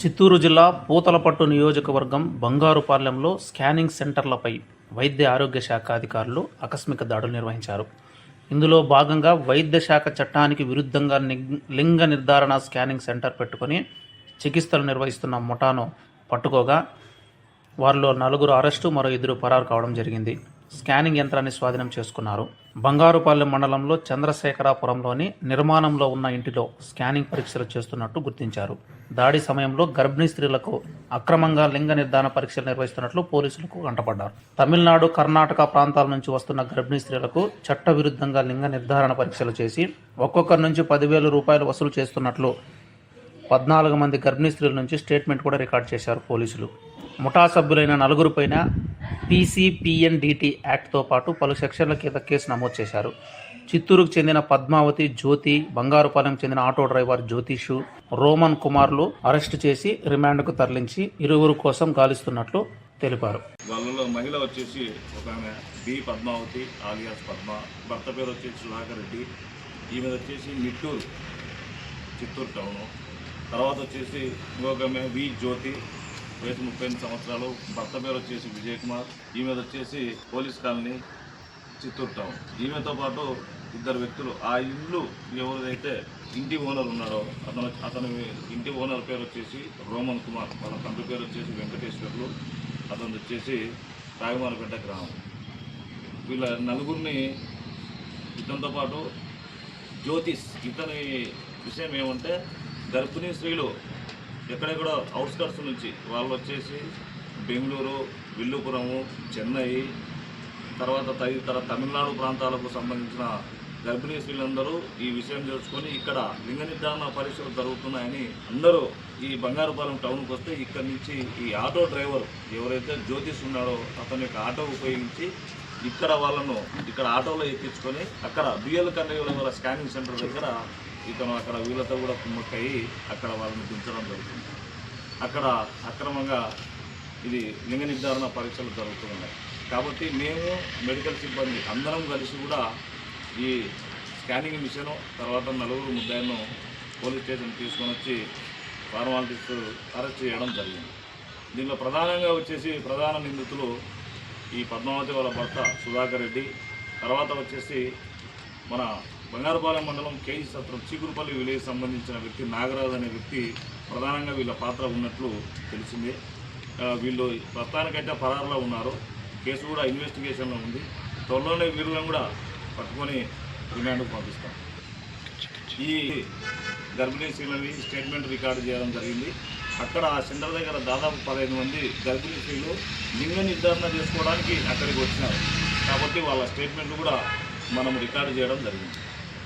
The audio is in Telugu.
చిత్తూరు జిల్లా పూతలపట్టు నియోజకవర్గం బంగారుపాలెంలో స్కానింగ్ సెంటర్లపై వైద్య ఆరోగ్య శాఖ అధికారులు ఆకస్మిక దాడులు నిర్వహించారు. ఇందులో భాగంగా వైద్య శాఖ చట్టానికి విరుద్ధంగా లింగ నిర్ధారణ స్కానింగ్ సెంటర్ పెట్టుకుని చికిత్సలు నిర్వహిస్తున్న ముఠాను పట్టుకోగా వారిలో 4 అరెస్టు, మరో 2 పరారు కావడం జరిగింది. స్కానింగ్ యంత్రాన్ని స్వాధీనం చేసుకున్నారు. బంగారుపాలెం మండలంలో చంద్రశేఖరాపురంలోని నిర్మాణంలో ఉన్న ఇంటిలో స్కానింగ్ పరీక్షలు చేస్తున్నట్టు గుర్తించారు. దాడి సమయంలో గర్భిణీ స్త్రీలకు అక్రమంగా లింగ నిర్ధారణ పరీక్షలు నిర్వహిస్తున్నట్లు పోలీసులకు కంటపడ్డారు. తమిళనాడు, కర్ణాటక ప్రాంతాల నుంచి వస్తున్న గర్భిణీ స్త్రీలకు చట్టవిరుద్ధంగా లింగ నిర్ధారణ పరీక్షలు చేసి ఒక్కొక్కరి నుంచి 10,000 రూపాయలు వసూలు చేస్తున్నట్లు 14 మంది గర్భిణీ స్త్రీల నుంచి స్టేట్మెంట్ కూడా రికార్డ్ చేశారు పోలీసులు. ముఠా సభ్యులైన 4 పైన PCPNDT యాక్ట్తో పాటు పలు సెక్షన్ల కింద కేసు నమోదు చేశారు. చిత్తూరుకు చెందిన పద్మావతి, జ్యోతి, బంగారుపాలెం చెందిన ఆటో డ్రైవర్ జ్యోతిషు, రోమన్ కుమార్లు అరెస్టు చేసి రిమాండ్కు తరలించి ఇరువురు కోసం గాలిస్తున్నట్లు తెలిపారు. వాళ్ళలో మహిళ వచ్చేసి ఒక ఆమె బి పద్మావతి ఆలియాస్ పద్మ, భర్త పేరు వచ్చేసి సుధాకర్ రెడ్డి, ఈమె వచ్చేసి నిట్టూరు చిత్తూరు టౌను. తర్వాత వచ్చేసి ఇంకొక ఆమె వి జ్యోతి, వయసు 38 సంవత్సరాలు, భర్త పేరు వచ్చేసి విజయ్ కుమార్, ఈమె వచ్చేసి పోలీస్ కాలనీ చిత్తూరు టౌన్. ఈమెతో పాటు 2 వ్యక్తులు. ఆ ఇల్లు ఎవరైతే ఇంటి ఓనర్ ఉన్నాడో అతని ఇంటి ఓనర్ పేరు వచ్చేసి రోమన్ కుమార్, వాళ్ళ తండ్రి పేరు వచ్చేసి వెంకటేశ్వర్లు, అతను వచ్చేసి రాయమానపేట గ్రామం. వీళ్ళ 4గురిని ఇతనితో పాటు జ్యోతిష్, ఇతని విషయం ఏమంటే గర్భిణీ స్త్రీలు ఎక్కడెక్కడో అవుట్స్కట్స్ నుంచి వాళ్ళు వచ్చేసి బెంగళూరు, విల్లుపురము, చెన్నై, తర్వాత తదితర తమిళనాడు ప్రాంతాలకు సంబంధించిన గర్భిణీ స్త్రీలందరూ ఈ విషయం తెలుసుకొని ఇక్కడ లింగ నిర్ధారణ పరీక్షలు జరుగుతున్నాయని అందరూ ఈ బంగారుపాలెం టౌన్కి వస్తే ఇక్కడి నుంచి ఈ ఆటో డ్రైవర్ ఎవరైతే జ్యోతిష్ ఉన్నాడో అతని యొక్క ఆటో ఉపయోగించి ఇక్కడ వాళ్ళను ఇక్కడ ఆటోలో ఎక్కించుకొని అక్కడ బిఎల్ కన్నయ్యల వాళ్ళ స్కానింగ్ సెంటర్ దగ్గర ఇతను అక్కడ వీళ్ళతో కూడా కుమ్మక్కయి అక్కడ వాళ్ళని దించడం జరుగుతుంది. అక్కడ అక్రమంగా ఇది లింగ నిర్ధారణ పరీక్షలు జరుగుతున్నాయి. కాబట్టి మేము మెడికల్ సిబ్బంది అందరం కలిసి కూడా ఈ స్కానింగ్ మిషన్ తర్వాత 4 ముద్దాయిలను పోలీస్ స్టేషన్ తీసుకొని వచ్చి ఫార్మాలిటీస్ అరెస్ట్ చేయడం జరిగింది. దీనిలో ప్రధానంగా వచ్చేసి ప్రధాన నిందితులు ఈ పద్మావతి వాళ్ళ భర్త సుధాకర్ రెడ్డి, తర్వాత వచ్చేసి మన బంగారుపాలెం మండలం కేజీ సత్రం చీకురుపల్లి విలేజ్ సంబంధించిన వ్యక్తి నాగరాజు అనే వ్యక్తి ప్రధానంగా వీళ్ళ పాత్ర ఉన్నట్లు తెలిసింది. వీళ్ళు ప్రస్తుతానికైతే పరారులో ఉన్నారు. కేసు కూడా ఇన్వెస్టిగేషన్లో ఉంది. త్వరలోనే వీళ్ళని కూడా పట్టుకొని రిమాండ్కు పంపిస్తాం. ఈ గర్భిణీ స్త్రీలని స్టేట్మెంట్ రికార్డు చేయడం జరిగింది. అక్కడ ఆ సెంటర్ దగ్గర దాదాపు 15 మంది గర్భిణీ స్త్రీలు లింగ నిర్ధారణ చేసుకోవడానికి అక్కడికి వచ్చినారు. కాబట్టి వాళ్ళ స్టేట్మెంట్ కూడా మనం రికార్డు చేయడం జరిగింది.